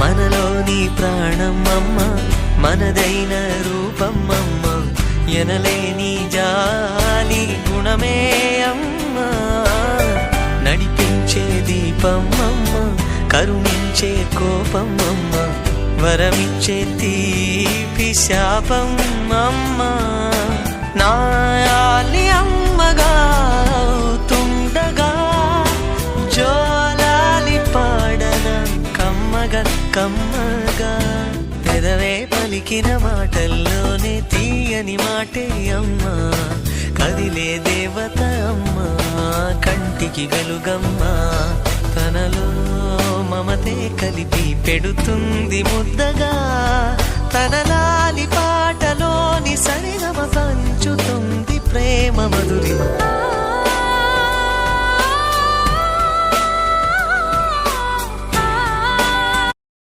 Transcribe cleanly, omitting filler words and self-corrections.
మనలోని ప్రాణం అమ్మ, మనదైన రూపం అమ్మ, ఎనలేని జాలి గుణమే అమ్మ. నడిపించే దీపం అమ్మ, కరుణించే కోపం అమ్మ, వరమిచ్చే తీపి శాపం అమ్మ. నాయాలి అమ్మగా తుండగా జోలాలి పాడన కమ్మగా కమ్మగా. పెదవే పలికిన మాటల్లోనే తీయని మాటే అమ్మ, కదిలే దేవత అమ్మ, కంటికి వెలుగమ్మ. తనలో మమతే కలిపి పెడుతుంది ముద్దగా, తన లాలి పాటలోని సరిగమ పంచుతుంది ప్రేమ మధురిమ.